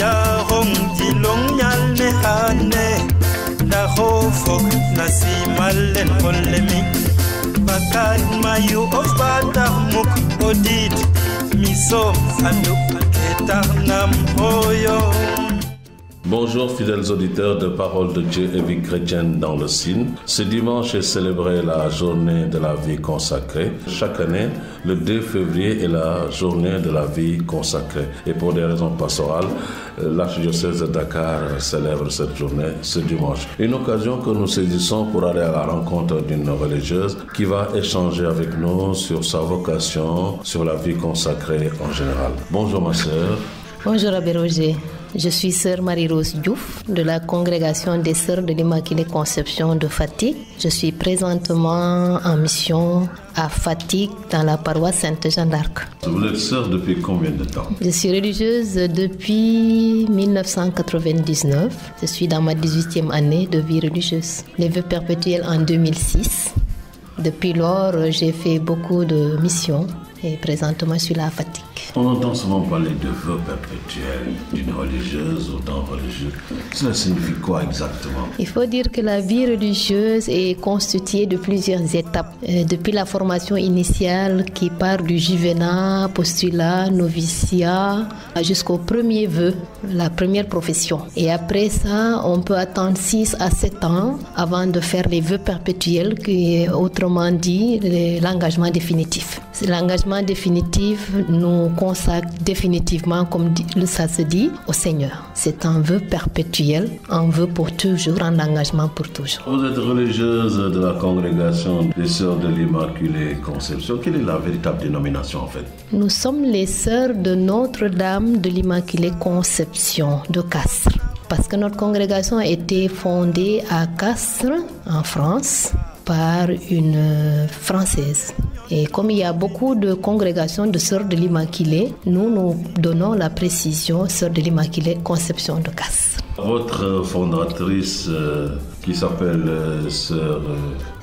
ya hong dilong nyal ne hane da hofok nasimalen polemik bakat mayu ofata muk odit miso anu etarnam hoyo. Bonjour fidèles auditeurs de Parole de Dieu et Vie chrétienne dans le Sine. Ce dimanche est célébré la journée de la vie consacrée. Chaque année, le 2 février est la journée de la vie consacrée. Et pour des raisons pastorales, l'archidiocèse de Dakar célèbre cette journée ce dimanche. Une occasion que nous saisissons pour aller à la rencontre d'une religieuse qui va échanger avec nous sur sa vocation, sur la vie consacrée en général. Bonjour ma sœur. Bonjour Abbé Roger. Je suis sœur Marie-Rose Diouf de la congrégation des sœurs de l'Immaculée Conception de Fatick. Je suis présentement en mission à Fatick dans la paroisse Sainte-Jeanne d'Arc. Vous êtes sœur depuis combien de temps? Je suis religieuse depuis 1999. Je suis dans ma 18e année de vie religieuse. Les vœux perpétuels en 2006. Depuis lors, j'ai fait beaucoup de missions et présentement je suis là à Fatick. On entend souvent parler de vœux perpétuels d'une religieuse ou d'un religieux. Cela signifie quoi exactement? Il faut dire que la vie religieuse est constituée de plusieurs étapes. Depuis la formation initiale qui part du juvénat, postulat, noviciat, jusqu'au premier vœu, la première profession. Et après ça, on peut attendre 6 à 7 ans avant de faire les vœux perpétuels, qui est autrement dit l'engagement définitif. L'engagement définitif nous consacre définitivement, comme ça se dit, au Seigneur. C'est un vœu perpétuel, un vœu pour toujours, un engagement pour toujours. Vous êtes religieuse de la congrégation des Sœurs de l'Immaculée Conception. Quelle est la véritable dénomination en fait? Nous sommes les Sœurs de Notre-Dame de l'Immaculée Conception de Castres. Parce que notre congrégation a été fondée à Castres, en France, par une Française. Et comme il y a beaucoup de congrégations de Sœurs de l'Immaculée, nous donnons la précision Sœurs de l'Immaculée Conception de Castres. Votre fondatrice qui s'appelle Sœur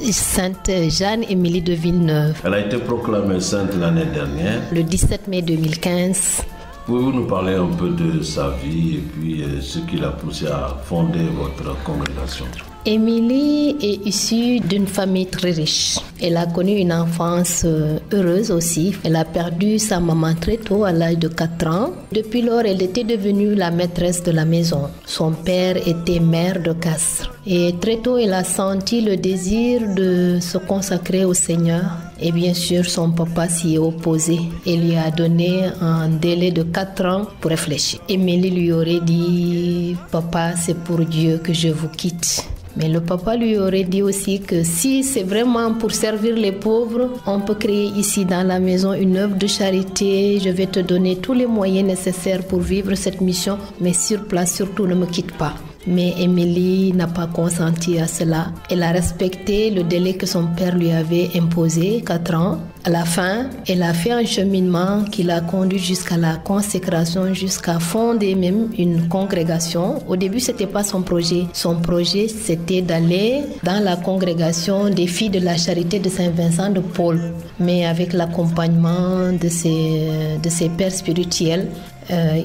Sainte Jeanne-Émilie de Villeneuve. Elle a été proclamée sainte l'année dernière. Le 17 mai 2015. Pouvez-vous nous parler un peu de sa vie et puis ce qui l'a poussé à fonder votre congrégation? Émilie est issue d'une famille très riche. Elle a connu une enfance heureuse aussi. Elle a perdu sa maman très tôt, à l'âge de 4 ans. Depuis lors, elle était devenue la maîtresse de la maison. Son père était maire de Castres. Et très tôt, elle a senti le désir de se consacrer au Seigneur. Et bien sûr, son papa s'y est opposé. Il lui a donné un délai de 4 ans pour réfléchir. Émilie lui aurait dit « Papa, c'est pour Dieu que je vous quitte ». Mais le papa lui aurait dit aussi que si c'est vraiment pour servir les pauvres, on peut créer ici dans la maison une œuvre de charité. Je vais te donner tous les moyens nécessaires pour vivre cette mission, mais sur place, surtout ne me quitte pas. Mais Émilie n'a pas consenti à cela. Elle a respecté le délai que son père lui avait imposé, 4 ans. À la fin, elle a fait un cheminement qui l'a conduit jusqu'à la consécration, jusqu'à fonder même une congrégation. Au début, ce n'était pas son projet. Son projet, c'était d'aller dans la congrégation des filles de la charité de Saint-Vincent de Paul. Mais avec l'accompagnement de ses pères spirituels,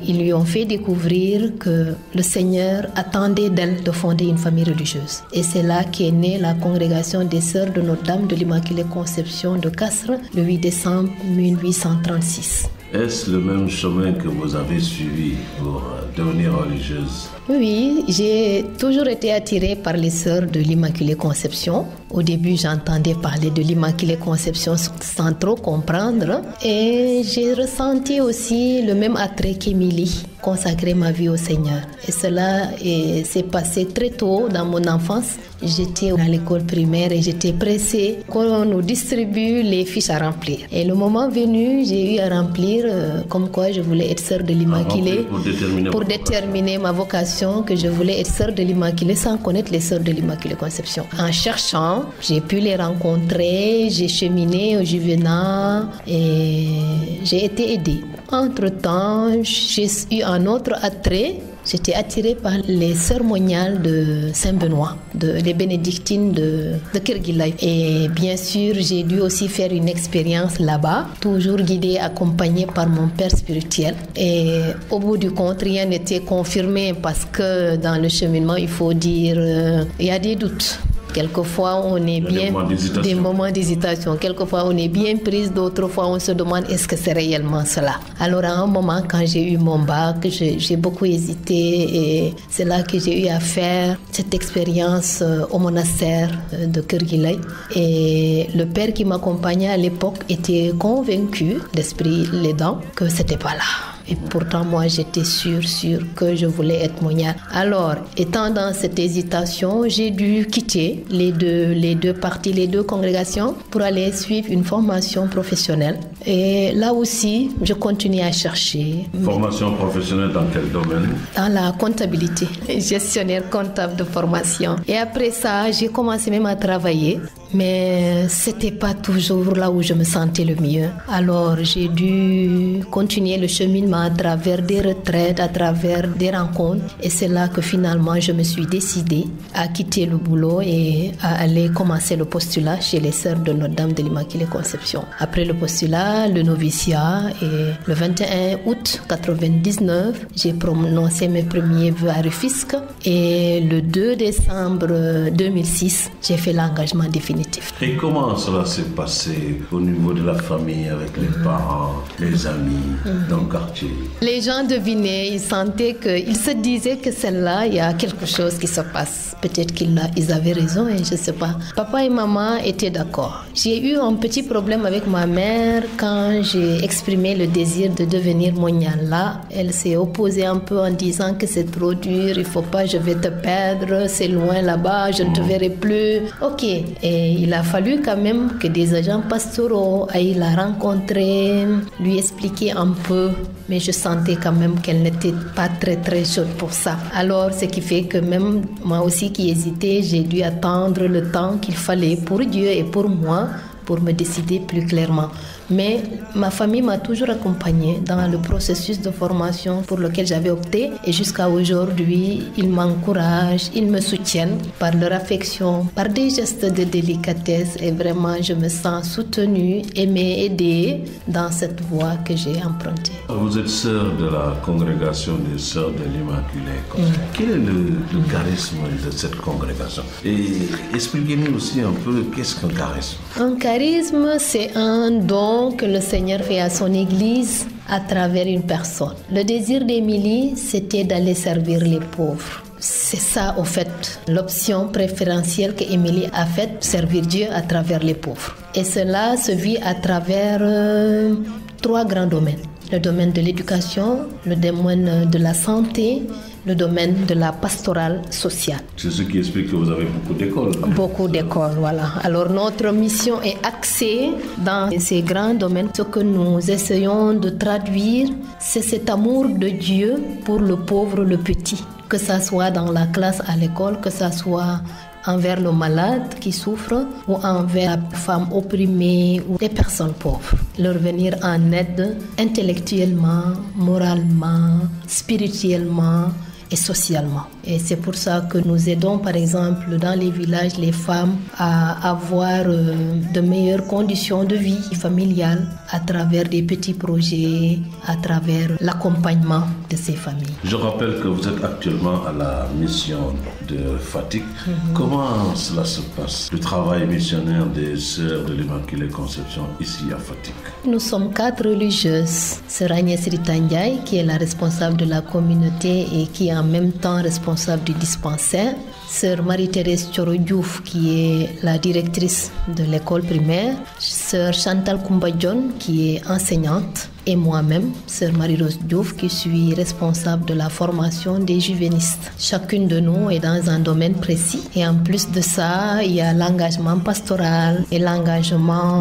ils lui ont fait découvrir que le Seigneur attendait d'elle de fonder une famille religieuse. Et c'est là qu'est née la congrégation des Sœurs de Notre-Dame de l'Immaculée Conception de Castres le 8 décembre 1836. Est-ce le même chemin que vous avez suivi pour devenir religieuse? Oui, j'ai toujours été attirée par les Sœurs de l'Immaculée Conception. Au début, j'entendais parler de l'Immaculée Conception sans trop comprendre. Et j'ai ressenti aussi le même attrait qu'Émilie, consacrer ma vie au Seigneur. Et cela s'est passé très tôt dans mon enfance. J'étais à l'école primaire et j'étais pressée qu'on nous distribue les fiches à remplir. Et le moment venu, j'ai eu à remplir comme quoi je voulais être sœur de l'Immaculée pour déterminer ma vocation, que je voulais être sœur de l'Immaculée sans connaître les sœurs de l'Immaculée Conception. En cherchant, j'ai pu les rencontrer, j'ai cheminé au juvénat et j'ai été aidée. Entre-temps, j'ai eu un autre attrait j'étais attirée par les sœurs moniales de Saint-Benoît, les bénédictines de Kirguilay. Et bien sûr, j'ai dû aussi faire une expérience là-bas, toujours guidée, accompagnée par mon père spirituel. Et au bout du compte, rien n'était confirmé parce que dans le cheminement, il faut dire, il y a des doutes. Quelquefois, on est bien... Des moments d'hésitation. Quelquefois, on est bien prise. D'autres fois, on se demande est-ce que c'est réellement cela. Alors, à un moment, quand j'ai eu mon bac, j'ai beaucoup hésité. Et c'est là que j'ai eu à faire cette expérience au monastère de Kirguilay. Et le père qui m'accompagnait à l'époque était convaincu, d'esprit l'aidant, que c'était pas là. Et pourtant, moi, j'étais sûre que je voulais être moniale. Alors, étant dans cette hésitation, j'ai dû quitter les deux parties, les deux congrégations pour aller suivre une formation professionnelle. Et là aussi, je continue à chercher. Formation professionnelle dans quel domaine? Dans la comptabilité, gestionnaire comptable de formation. Et après ça, j'ai commencé même à travailler. Mais c'était pas toujours là où je me sentais le mieux. Alors j'ai dû continuer le cheminement à travers des retraites, à travers des rencontres. Et c'est là que finalement je me suis décidée à quitter le boulot et à aller commencer le postulat chez les sœurs de Notre-Dame de l'Immaculée Conception. Après le postulat, le noviciat, et le 21 août 1999, j'ai prononcé mes premiers vœux à Rufisque. Et le 2 décembre 2006, j'ai fait l'engagement définitif. Et comment cela s'est passé au niveau de la famille, avec les parents, les amis dans le quartier? Les gens devinaient, ils sentaient ils se disaient que celle-là, il y a quelque chose qui se passe. Peut-être qu'ils avaient raison, et je ne sais pas. Papa et maman étaient d'accord. J'ai eu un petit problème avec ma mère quand j'ai exprimé le désir de devenir moniale. Là, elle s'est opposée un peu en disant que c'est trop dur, il ne faut pas, je vais te perdre, c'est loin là-bas, je ne te verrai plus. Ok. Et il a fallu quand même que des agents pastoraux aillent la rencontrer, lui expliquer un peu. Mais je sentais quand même qu'elle n'était pas très très chaude pour ça. Alors, ce qui fait que même moi aussi qui hésitais, j'ai dû attendre le temps qu'il fallait pour Dieu et pour moi pour me décider plus clairement. Mais ma famille m'a toujours accompagnée dans le processus de formation pour lequel j'avais opté. Et jusqu'à aujourd'hui, ils m'encouragent, ils me soutiennent par leur affection, par des gestes de délicatesse. Et vraiment, je me sens soutenue, aimée, aidée dans cette voie que j'ai empruntée. Vous êtes sœur de la congrégation des Sœurs de l'Immaculée Conception. Quel est le charisme de cette congrégation? Et expliquez-nous aussi un peu qu'est-ce qu'un charisme? Un charisme, c'est un don que le Seigneur fait à son Église à travers une personne. Le désir d'Émilie, c'était d'aller servir les pauvres. C'est ça, au fait, l'option préférentielle que Émilie a faite, servir Dieu à travers les pauvres. Et cela se vit à travers 3 grands domaines. Le domaine de l'éducation, le domaine de la santé, le domaine de la pastorale sociale. C'est ce qui explique que vous avez beaucoup d'écoles. Beaucoup d'écoles, voilà. Alors notre mission est axée dans ces grands domaines. Ce que nous essayons de traduire, c'est cet amour de Dieu pour le pauvre, le petit. Que ça soit dans la classe à l'école, que ça soit envers le malade qui souffre ou envers les femmes opprimées ou les personnes pauvres. Leur venir en aide intellectuellement, moralement, spirituellement et socialement. Et c'est pour ça que nous aidons, par exemple, dans les villages, les femmes à avoir de meilleures conditions de vie familiale à travers des petits projets, à travers l'accompagnement de ces familles. Je rappelle que vous êtes actuellement à la mission de Fatick. Comment cela se passe, le travail missionnaire des Sœurs de l'Immaculée Conception ici à Fatick? Nous sommes 4 religieuses. Sœur Agnès Rita Ndiaye, qui est la responsable de la communauté et qui est en même temps responsable du dispensaire. Sœur Marie-Thérèse Thioro Diouf, qui est la directrice de l'école primaire. Sœur Chantal Koumba-Dione, qui est enseignante. Et moi-même, Sœur Marie-Rose Diouf, qui suis responsable de la formation des juvénistes. Chacune de nous est dans un domaine précis. Et en plus de ça, il y a l'engagement pastoral et l'engagement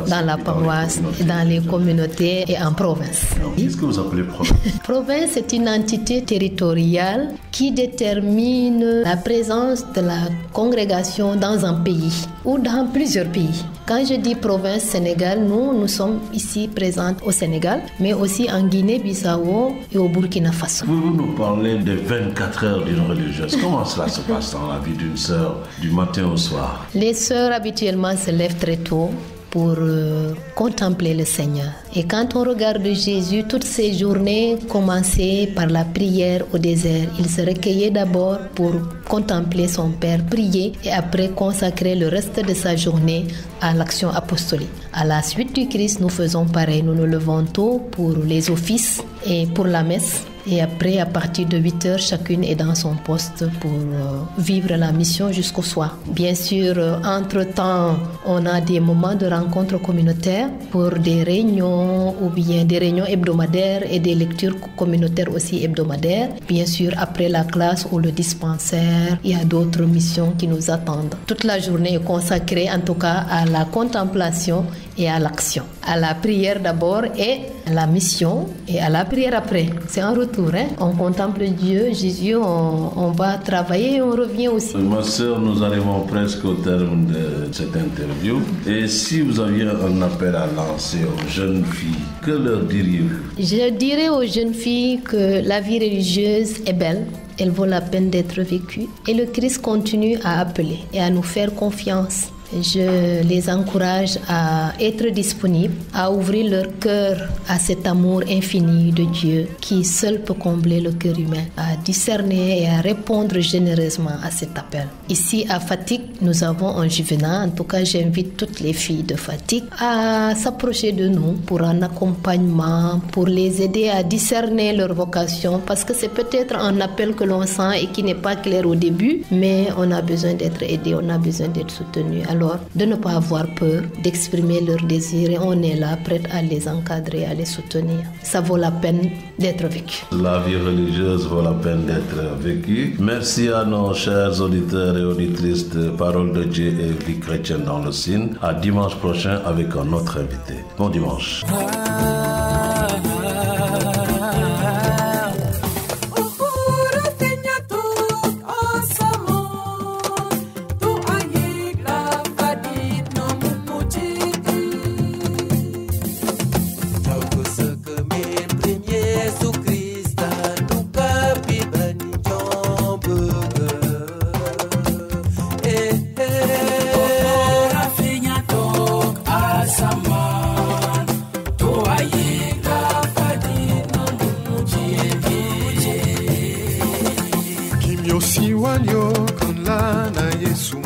dans la paroisse, dans les communautés et en province. Qu'est-ce que vous appelez province? Province est une entité territoriale qui détermine la présence de la congrégation dans un pays ou dans plusieurs pays. Quand je dis province Sénégal, nous sommes ici présentes au Sénégal, mais aussi en Guinée-Bissau et au Burkina Faso. Pouvez-vous nous parler des 24 heures d'une religieuse? Comment cela se passe dans la vie d'une sœur du matin au soir? Les sœurs habituellement se lèvent très tôt pour contempler le Seigneur. Et quand on regarde Jésus, toutes ses journées commençaient par la prière au désert. Il se recueillait d'abord pour contempler son Père, prier et après consacrer le reste de sa journée à l'action apostolique. À la suite du Christ, nous faisons pareil. Nous nous levons tôt pour les offices et pour la messe. Et après, à partir de 8 heures, chacune est dans son poste pour vivre la mission jusqu'au soir. Bien sûr, entre-temps, on a des moments de rencontres communautaires pour des réunions ou bien des réunions hebdomadaires et des lectures communautaires aussi hebdomadaires. Bien sûr, après la classe ou le dispensaire, il y a d'autres missions qui nous attendent. Toute la journée est consacrée en tout cas à la contemplation et à l'action. À la prière d'abord et à la mission et à la prière après. C'est un retour. On contemple Dieu, Jésus, on va travailler et on revient aussi. Ma sœur, nous arrivons presque au terme de cette interview. Et si vous aviez un appel à lancer aux jeunes filles, que leur diriez-vous? Je dirais aux jeunes filles que la vie religieuse est belle. Elle vaut la peine d'être vécue. Et le Christ continue à appeler et à nous faire confiance. Je les encourage à être disponibles, à ouvrir leur cœur à cet amour infini de Dieu qui seul peut combler le cœur humain, à discerner et à répondre généreusement à cet appel. Ici à Fatick, nous avons un Juvénat. En tout cas, j'invite toutes les filles de Fatick à s'approcher de nous pour un accompagnement, pour les aider à discerner leur vocation, parce que c'est peut-être un appel que l'on sent et qui n'est pas clair au début, mais on a besoin d'être aidé, on a besoin d'être soutenu. Alors, de ne pas avoir peur, d'exprimer leurs désirs et on est là, prêt à les encadrer, à les soutenir. Ça vaut la peine d'être vécu. La vie religieuse vaut la peine d'être vécue. Merci à nos chers auditeurs et auditrices de Parole de Dieu et Vie chrétienne dans le Sine. À dimanche prochain avec un autre invité. Bon dimanche. Siwanyo kun la na Yesu